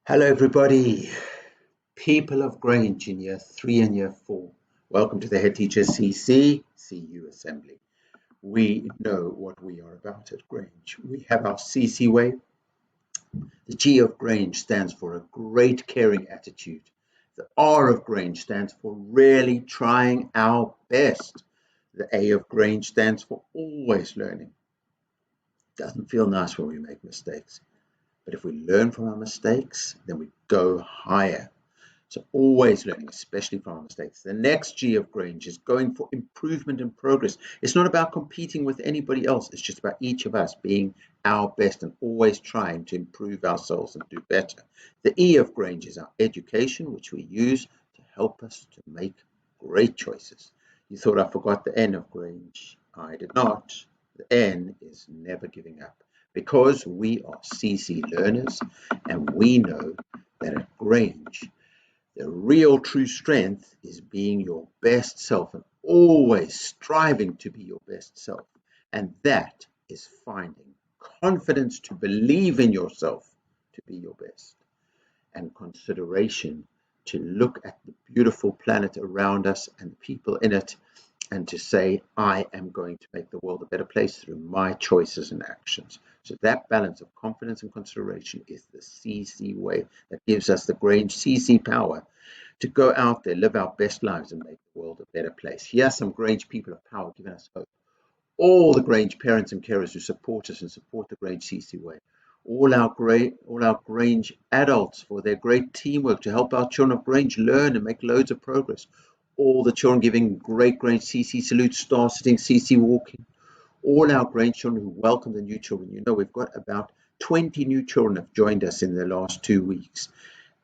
Hello, everybody. People of Grange in year 3 and year 4. Welcome to the Headteacher CC CU Assembly. We know what we are about at Grange. We have our CC way. The G of Grange stands for a great caring attitude. The R of Grange stands for really trying our best. The A of Grange stands for always learning. Doesn't feel nice when we make mistakes. But if we learn from our mistakes, then we go higher. So always learning, especially from our mistakes. The next G of Grange is going for improvement and progress. It's not about competing with anybody else. It's just about each of us being our best and always trying to improve ourselves and do better. The E of Grange is our education, which we use to help us to make great choices. You thought I forgot the N of Grange. I did not. The N is never giving up. Because we are CC learners and we know that at Grange, the real true strength is being your best self and always striving to be your best self. And that is finding confidence to believe in yourself to be your best, and consideration to look at the beautiful planet around us and the people in it and to say, I am going to make the world a better place through my choices and actions. So that balance of confidence and consideration is the CC way that gives us the Grange CC power to go out there, live our best lives and make the world a better place. Here are some Grange people of power giving us hope. All the Grange parents and carers who support us and support the Grange CC way. All our Grange adults for their great teamwork to help our children of Grange learn and make loads of progress. All the children giving great Grange CC salutes, star sitting, CC walking. All our Grange children who welcome the new children. You know, we've got about 20 new children have joined us in the last 2 weeks.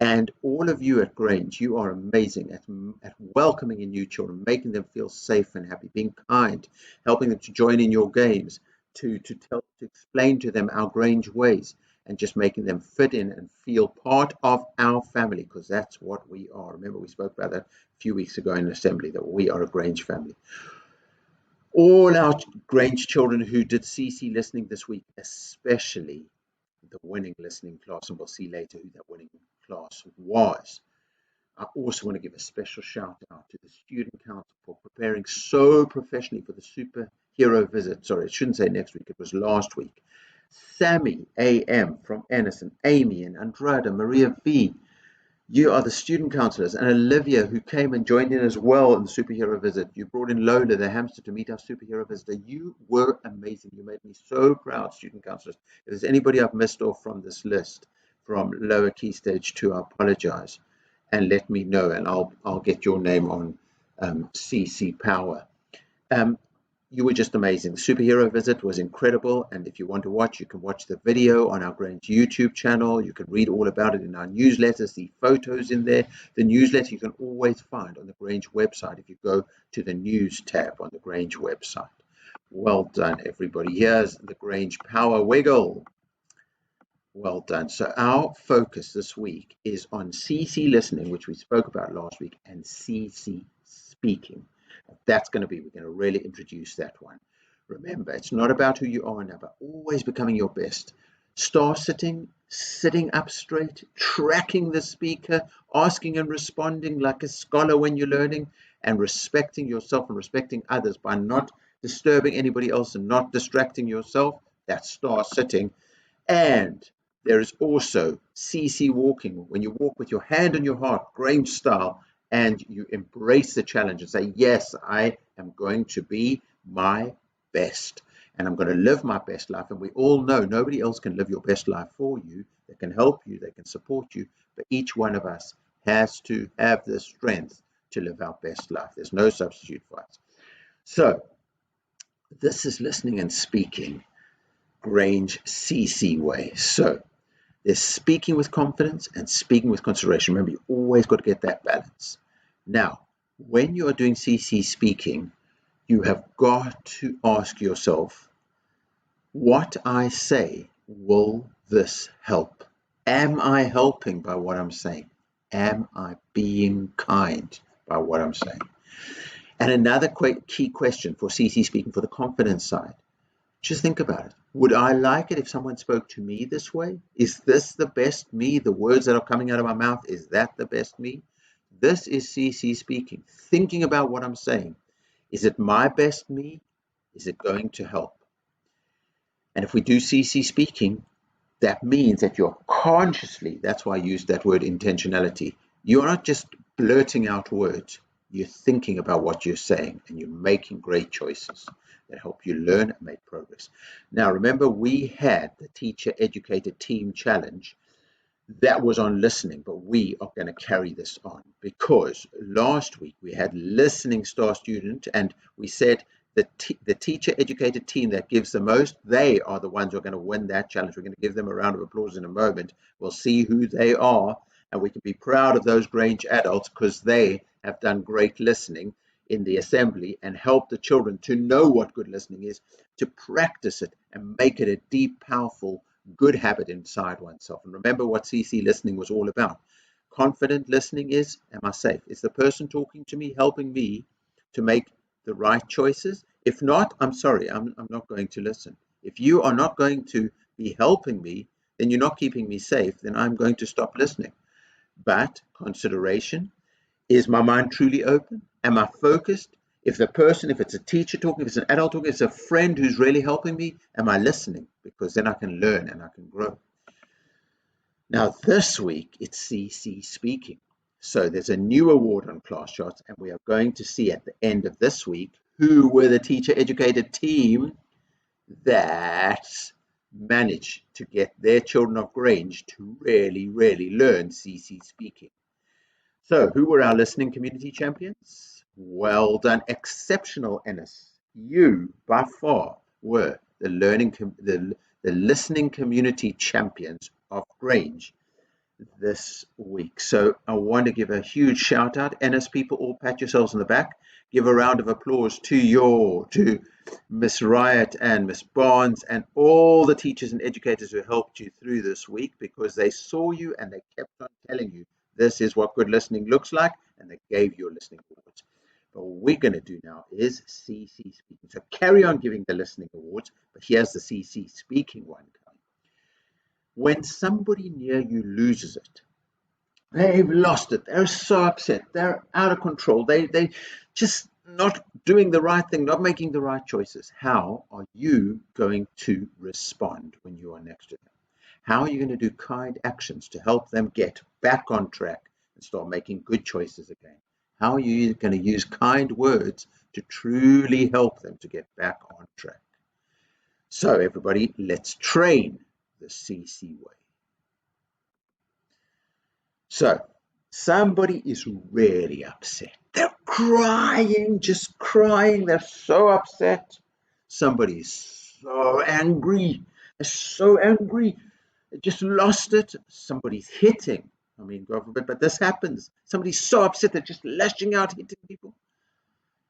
And all of you at Grange, you are amazing at welcoming in new children, making them feel safe and happy, being kind, helping them to join in your games, to explain to them our Grange ways, and just making them fit in and feel part of our family, because that's what we are. Remember, we spoke about that a few weeks ago in assembly, that we are a Grange family. All our Grange children who did CC listening this week, especially the winning listening class, and we'll see later who that winning class was. I also want to give a special shout out to the Student Council for preparing so professionally for the superhero visit. Sorry, I shouldn't say next week, it was last week. Sammy AM from Anderson, Amy and Andrada, Maria V. You are the student counselors, and Olivia, who came and joined in as well in the superhero visit. You brought in Lola, the hamster, to meet our superhero visitor. You were amazing. You made me so proud, student counselors. If there's anybody I've missed off from this list, from lower key stage 2, I apologize. And let me know, and I'll get your name on CC Power. You were just amazing. The superhero visit was incredible, and if you want to watch, you can watch the video on our Grange YouTube channel. You can read all about it in our newsletter, see photos in there. The newsletter you can always find on the Grange website if you go to the news tab on the Grange website. Well done, everybody. Here's the Grange Power Wiggle. Well done. So our focus this week is on CC listening, which we spoke about last week, and CC speaking. That's going to be, we're going to really introduce that one. Remember, it's not about who you are now, but always becoming your best. Star sitting, sitting up straight, tracking the speaker, asking and responding like a scholar when you're learning, and respecting yourself and respecting others by not disturbing anybody else and not distracting yourself. That's star sitting. And there is also CC walking, when you walk with your hand on your heart, Grange style, and you embrace the challenge and say, yes, I am going to be my best, and I'm going to live my best life. And we all know nobody else can live your best life for you. They can help you, they can support you, but each one of us has to have the strength to live our best life. There's no substitute for us. So this is listening and speaking, Grange CC way. So there's speaking with confidence and speaking with consideration. Remember, you always got to get that balance. Now, when you are doing CC speaking, you have got to ask yourself, what I say, will this help? Am I helping by what I'm saying? Am I being kind by what I'm saying? And another key question for CC speaking for the confidence side, Just think about it. Would I like it if someone spoke to me this way? Is this the best me? The words that are coming out of my mouth, is that the best me? This is CC speaking, thinking about what I'm saying. Is it my best me? Is it going to help? And if we do CC speaking, that means that you're consciously, that's why I used that word intentionality. You're not just blurting out words, you're thinking about what you're saying, and you're making great choices that help you learn and make progress. Now, remember, we had the Teacher Educated Team Challenge. That was on listening, but we are going to carry this on because last week we had listening star student, and we said the teacher educated team that gives the most, they are the ones who are going to win that challenge. We're going to give them a round of applause in a moment. We'll see who they are, and we can be proud of those Grange adults because they have done great listening in the assembly and helped the children to know what good listening is, to practice it and make it a deep, powerful, good habit inside oneself. And remember what CC listening was all about. Confident listening is, am I safe? Is the person talking to me helping me to make the right choices? If not, I'm sorry, I'm not going to listen. If you are not going to be helping me, then you're not keeping me safe, then I'm going to stop listening. But consideration, is my mind truly open? Am I focused? If it's a teacher talking, if it's an adult talking, if it's a friend who's really helping me, am I listening? Because then I can learn and I can grow. Now, this week, it's CC speaking. So there's a new award on Class Charts, and we are going to see at the end of this week who were the teacher-educated team that managed to get their children of Grange to really, really learn CC speaking. So who were our listening community champions? Well done. Exceptional, Ennis. You, by far, were the listening community champions of Grange this week. So I want to give a huge shout out. Ennis people, all pat yourselves on the back. Give a round of applause to Miss Riot and Miss Barnes and all the teachers and educators who helped you through this week, because they saw you and they kept on telling you this is what good listening looks like, and they gave you a listening awards. But what we're going to do now is CC speaking. So carry on giving the listening awards, but here's the CC speaking one. When somebody near you loses it, they've lost it, they're so upset, they're out of control, they just not doing the right thing, not making the right choices, how are you going to respond when you are next to them? How are you going to do kind actions to help them get back on track and start making good choices again? How are you going to use kind words to truly help them to get back on track? So everybody, let's train the CC way. So somebody is really upset. They're crying, just crying. They're so upset. Somebody's so angry. They're so angry. They just lost it. Somebody's hitting. I mean, God forbid, but this happens. Somebody's so upset, they're just lashing out, hitting people.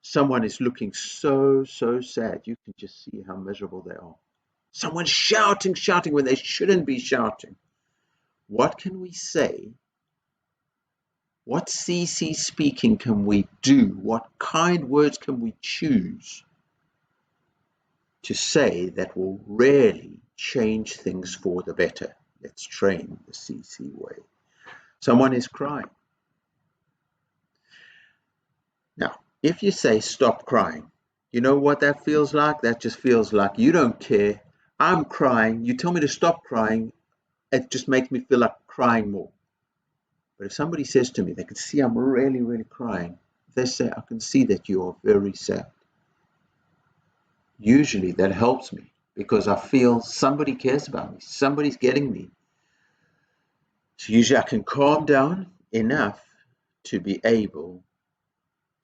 Someone is looking so sad. You can just see how miserable they are. Someone's shouting when they shouldn't be shouting. What can we say? What CC speaking can we do? What kind words can we choose to say that will really change things for the better? Let's train the CC way. Someone is crying. Now, if you say stop crying, you know what that feels like? That just feels like you don't care. I'm crying. You tell me to stop crying. It just makes me feel like crying more. But if somebody says to me, they can see I'm really crying, they say, I can see that you are very sad. Usually that helps me because I feel somebody cares about me. Somebody's getting me. So usually I can calm down enough to be able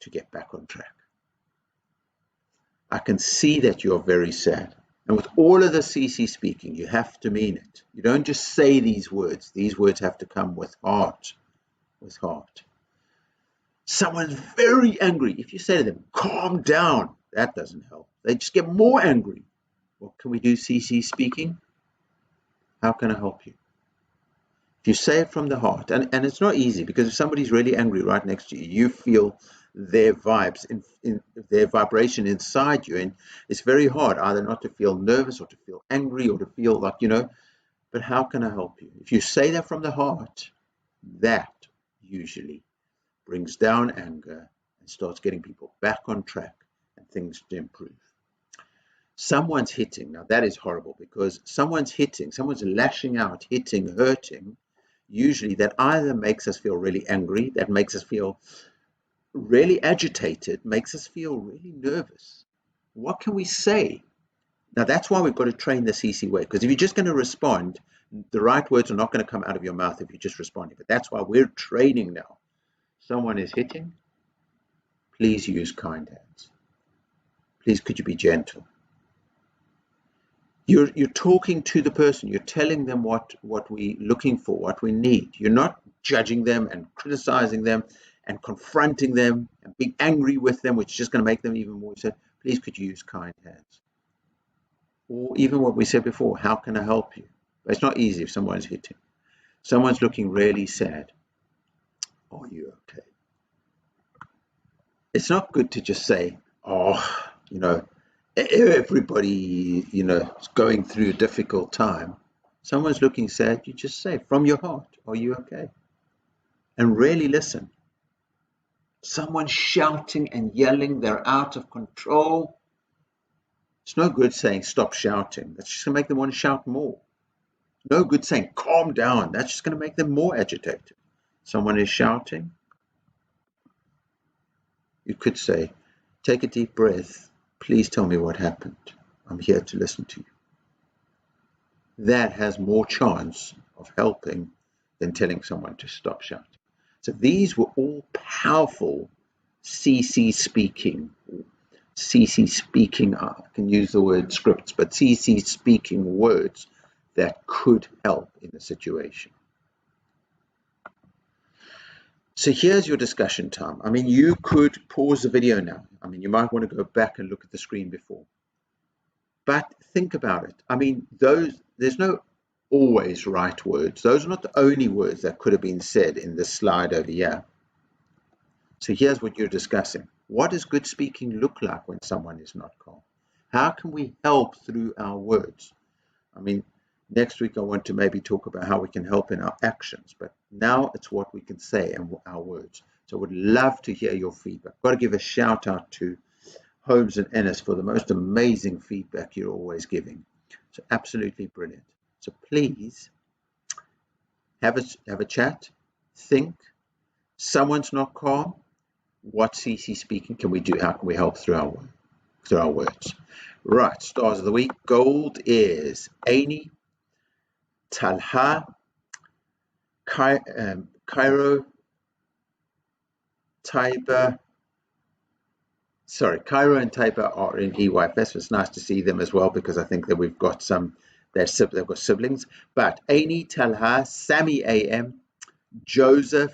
to get back on track. I can see that you're very sad. And with all of the CC speaking, you have to mean it. You don't just say these words. These words have to come with heart. With heart. Someone's very angry. If you say to them, calm down, that doesn't help. They just get more angry. What can we do, CC speaking? How can I help you? If you say it from the heart, and it's not easy, because if somebody's really angry right next to you, you feel their vibes, in their vibration inside you. And it's very hard either not to feel nervous or to feel angry or to feel like, but how can I help you? If you say that from the heart, that usually brings down anger and starts getting people back on track and things to improve. Someone's hitting. Now that is horrible, because someone's lashing out, hitting, hurting. Usually that either makes us feel really angry, that makes us feel really agitated, makes us feel really nervous. What can we say? Now that's why we've got to train the CC way, because if you're just going to respond, the right words are not going to come out of your mouth if you're just responding. But that's why we're training now. Someone is hitting. Please use kind hands. Please, could you be gentle? You're talking to the person. You're telling them what we're looking for, what we need. You're not judging them and criticizing them and confronting them and being angry with them, which is just going to make them even more upset. Please, could you use kind hands? Or even what we said before, how can I help you? But it's not easy if someone's hitting. Someone's looking really sad. Are you okay? It's not good to just say, everybody, is going through a difficult time. Someone's looking sad, you just say from your heart, are you okay? And really listen. Someone's shouting and yelling, they're out of control. It's no good saying stop shouting. That's just going to make them want to shout more. No good saying calm down. That's just going to make them more agitated. Someone is shouting. You could say, take a deep breath. Please tell me what happened. I'm here to listen to you. That has more chance of helping than telling someone to stop shouting. So these were all powerful CC speaking, I can use the word scripts, but CC speaking words that could help in the situation. So here's your discussion time. I mean, you could pause the video now. I mean, you might want to go back and look at the screen before. But think about it. I mean, there's no always right words. Those are not the only words that could have been said in this slide over here. So here's what you're discussing. What does good speaking look like when someone is not calm? How can we help through our words? I mean, next week I want to maybe talk about how we can help in our actions, but now it's what we can say and our words. So I would love to hear your feedback. Got to give a shout out to Holmes and Ennis for the most amazing feedback you're always giving. So absolutely brilliant. So please have a chat, think. Someone's not calm. What CC speaking can we do? How can we help through our words? Right, stars of the week. Gold is Aini, Talha, Cairo, Taiba. Sorry, Cairo and Taiba are in EYFS. It's nice to see them as well, because I think that we've got they've got siblings. But Aini, Talha, Sammy AM, Joseph,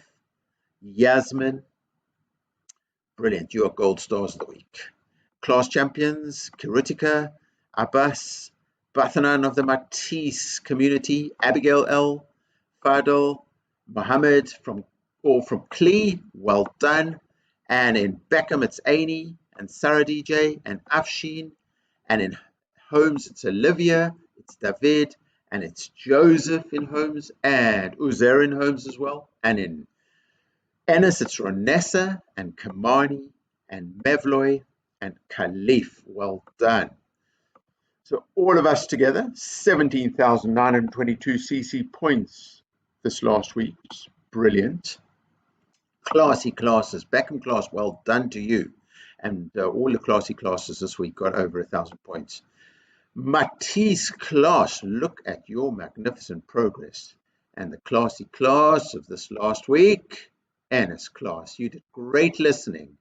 Yasmin. Brilliant. You are gold stars of the week. Class champions, Kiritika, Abbas, Bathanan of the Matisse community, Abigail L, Fadl, Mohammed from Klee, well done. And in Beckham, it's Aini, and Sarah DJ, and Afshin. And in Holmes, it's Olivia, it's David, and it's Joseph in Holmes, and Uzair in Holmes as well. And in Ennis, it's Ronessa, and Kamani, and Mevloy, and Khalif. Well done. So all of us together, 17,922 CC points this last week. It's brilliant. Classy classes. Beckham class, well done to you. And all the classy classes this week got over 1,000 points. Matisse class, look at your magnificent progress. And the classy class of this last week, Ennis class, you did great listening.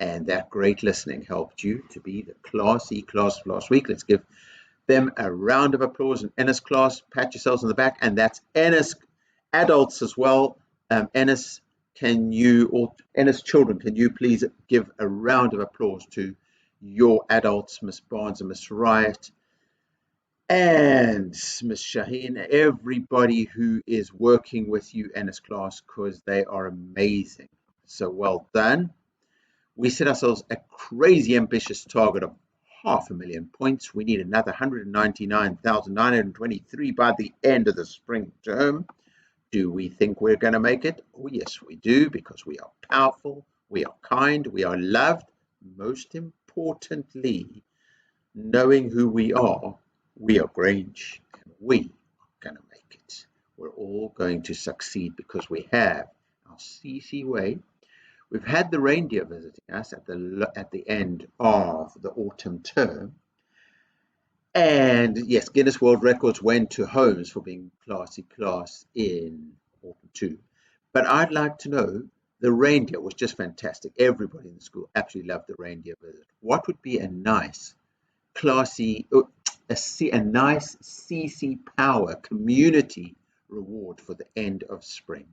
And that great listening helped you to be the classy class of last week. Let's give them a round of applause. And Ennis class, pat yourselves on the back. And that's Ennis adults as well. Ennis children, can you please give a round of applause to your adults, Miss Barnes and Miss Riot and Miss Shaheen, everybody who is working with you, Ennis class, because they are amazing. So well done. We set ourselves a crazy ambitious target of 500,000 points. We need another 199,923 by the end of the spring term. Do we think we're going to make it? Oh, yes, we do, because we are powerful, we are kind, we are loved. Most importantly, knowing who we are Grange, and we are going to make it. We're all going to succeed because we have our CC way. We've had the reindeer visiting us at the end of the autumn term. And yes, Guinness World Records went to Holmes for being classy class in autumn 2. But I'd like to know, the reindeer was just fantastic. Everybody in the school absolutely loved the reindeer visit. What would be a nice, classy, a nice CC Power community reward for the end of spring?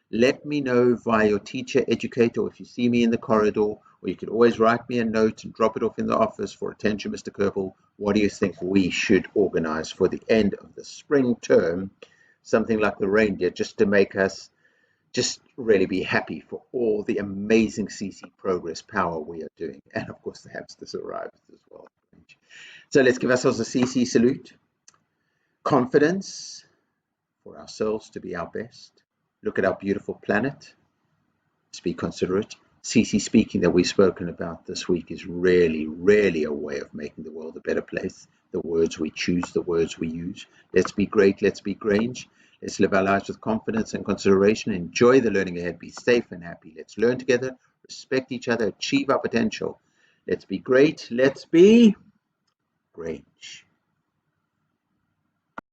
Let me know via your teacher, educator, or if you see me in the corridor, or you could always write me a note and drop it off in the office for attention, Mr. Kerbal. What do you think we should organize for the end of the spring term? Something like the reindeer, just to make us just really be happy for all the amazing CC progress power we are doing. And of course, the hamsters arrived as well. So let's give ourselves a CC salute. Confidence for ourselves to be our best. Look at our beautiful planet. Let's be considerate. CC speaking that we've spoken about this week is really a way of making the world a better place. The words we choose, the words we use. Let's be great, let's be Grange. Let's live our lives with confidence and consideration. Enjoy the learning ahead. Be safe and happy. Let's learn together, respect each other, achieve our potential. Let's be great, let's be Grange.